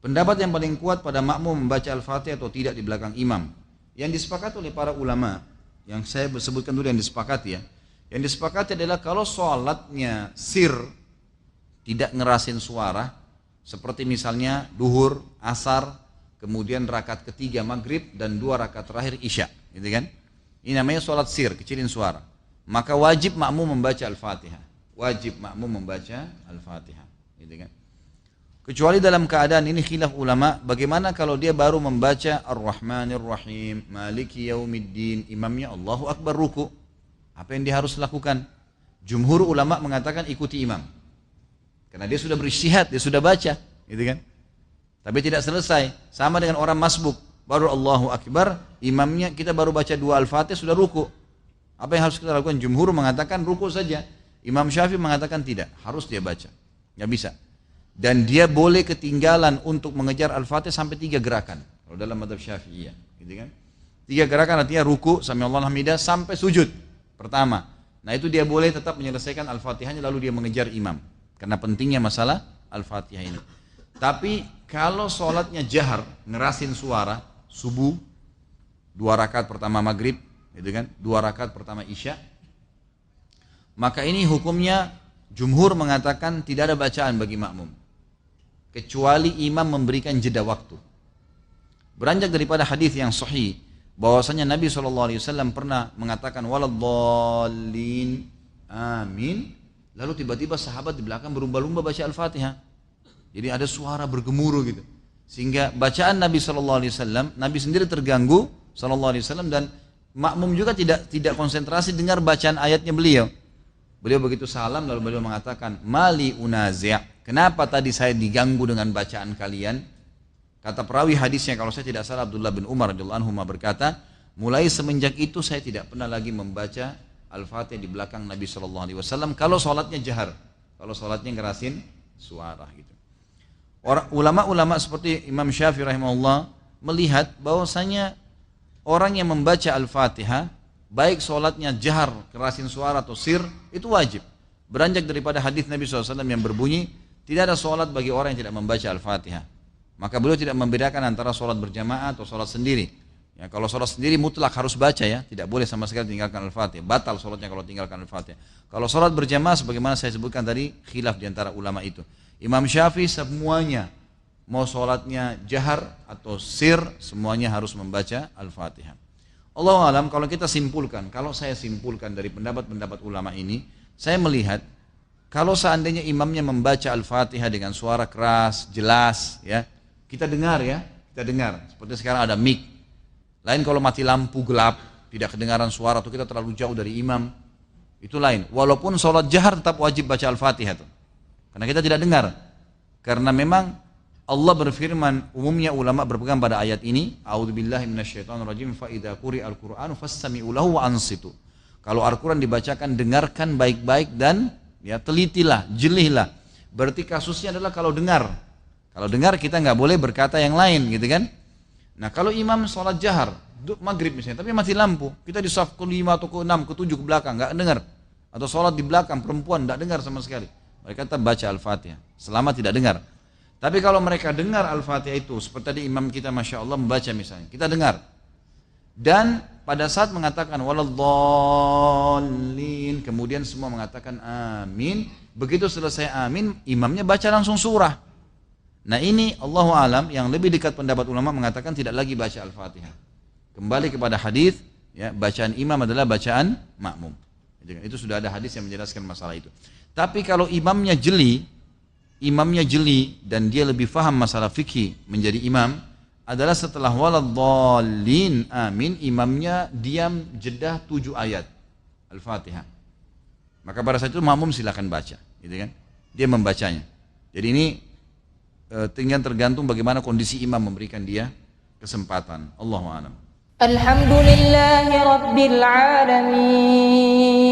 Pendapat yang paling kuat pada makmum membaca Al-Fatihah atau tidak di belakang imam, yang disepakati oleh para ulama, yang saya sebutkan dulu yang disepakati ya. Yang disepakati adalah kalau sholatnya sir, tidak ngerasin suara, seperti misalnya duhur, asar, kemudian rakaat ketiga maghrib dan 2 rakaat terakhir isya, gitu kan? Ini namanya sholat sir, kecilin suara. Maka wajib makmum membaca Al-Fatihah. Wajib makmum membaca Al-Fatihah, gitu kan? Kecuali dalam keadaan ini khilaf ulama, bagaimana kalau dia baru membaca Ar-Rahmanir Rahim, Maliki Yaumiddin, imamnya Allahu Akbar ruku. Apa yang dia harus lakukan? Jumhur ulama mengatakan ikuti imam. Karena dia sudah berijtihad, dia sudah baca, gitu kan? Tapi tidak selesai, sama dengan orang masbuk, baru Allahu Akbar, imamnya kita baru baca 2 Al-Fatihah sudah ruku. Apa yang harus kita lakukan? Jumhur mengatakan ruku saja. Imam Syafi'i mengatakan tidak, harus dia baca. Nggak bisa. Dan dia boleh ketinggalan untuk mengejar Al-Fatihah sampai 3 gerakan. Kalau dalam mazhab Syafi'iyah, gitu kan? 3 gerakan artinya ruku, sami Allahu hamidah, sampai sujud pertama. Nah itu dia boleh tetap menyelesaikan Al-Fatihahnya lalu dia mengejar imam. Karena pentingnya masalah Al-Fatihah ini. Tapi kalau sholatnya jahar, ngerasin suara, subuh, 2 rakaat pertama maghrib, gitu kan? 2 rakaat pertama isya, maka ini hukumnya jumhur mengatakan tidak ada bacaan bagi makmum. Kecuali imam memberikan jeda waktu. Beranjak daripada hadis yang sahih, bahwasanya Nabi SAW pernah mengatakan waladdallin, amin. Lalu tiba-tiba sahabat di belakang berlumba-lumba baca Al-Fatihah. Jadi ada suara bergemuruh gitu. Sehingga bacaan Nabi SAW, Nabi sendiri terganggu SAW dan makmum juga tidak konsentrasi dengar bacaan ayatnya beliau. Beliau begitu salam lalu beliau mengatakan, mali unazi', kenapa tadi saya diganggu dengan bacaan kalian? Kata perawi hadisnya kalau saya tidak salah Abdullah bin Umar radhiyallahu anhu berkata, mulai semenjak itu saya tidak pernah lagi membaca Al-Fatihah di belakang Nabi SAW kalau sholatnya jahar, kalau sholatnya ngerasin suara gitu. Ulama-ulama seperti Imam Syafi'i rahimahullah melihat bahwasanya orang yang membaca Al-Fatihah baik sholatnya jahar, kerasin suara atau sir, itu wajib. Beranjak daripada hadis Nabi SAW yang berbunyi, tidak ada sholat bagi orang yang tidak membaca Al-Fatihah. Maka beliau tidak membedakan antara sholat berjamaah atau sholat sendiri. Ya, kalau sholat sendiri mutlak harus baca ya, tidak boleh sama sekali tinggalkan Al-Fatihah. Batal sholatnya kalau tinggalkan Al-Fatihah. Kalau sholat berjamaah, sebagaimana saya sebutkan tadi, khilaf diantara ulama itu. Imam Syafi'i semuanya, mau sholatnya jahar atau sir, semuanya harus membaca Al-Fatihah. Allahu alam, kalau kita simpulkan, kalau saya simpulkan dari pendapat-pendapat ulama ini, saya melihat kalau seandainya imamnya membaca Al-Fatihah dengan suara keras, jelas, ya, kita dengar ya, kita dengar. Seperti sekarang ada mic. Lain kalau mati lampu gelap, tidak kedengaran suara atau kita terlalu jauh dari imam, itu lain. Walaupun sholat jahar tetap wajib baca Al-Fatihah tuh, karena kita tidak dengar. Karena memang Allah berfirman, umumnya ulama berpegang pada ayat ini, a'udzubillahi minasyaitonirrajim, fa idza quri'al qur'anu fastami'u lahu wa ansitu. Kalau Al-Qur'an dibacakan, dengarkan baik-baik dan ya telitilah, jelihlah. Berarti kasusnya adalah kalau dengar. Kalau dengar kita nggak boleh berkata yang lain, gitu kan? Nah, kalau imam sholat jahar, maghrib misalnya, tapi mati lampu, kita di saf ke-5 atau ke-6, ke-7 ke belakang, nggak dengar. Atau sholat di belakang, perempuan nggak dengar sama sekali. Mereka tetap baca Al-Fatihah, selama tidak dengar. Tapi kalau mereka dengar Al-Fatihah itu, seperti tadi imam kita Masya Allah membaca misalnya, kita dengar. Dan pada saat mengatakan waladdallin, kemudian semua mengatakan amin. Begitu selesai amin, imamnya baca langsung surah. Nah ini Allahu alam, yang lebih dekat pendapat ulama mengatakan tidak lagi baca Al-Fatihah. Kembali kepada hadis, ya, bacaan imam adalah bacaan makmum. Itu sudah ada hadis yang menjelaskan masalah itu. Tapi kalau imamnya jeli dan dia lebih faham masalah fikih menjadi imam, adalah setelah waladdallin amin, imamnya diam jeda 7 ayat Al-Fatihah. Maka pada saat itu makmum silakan baca, gitu kan? Dia membacanya. Jadi ini tinggal tergantung bagaimana kondisi imam memberikan dia kesempatan. Allahu a'lam. Alhamdulillahi rabbil alamin.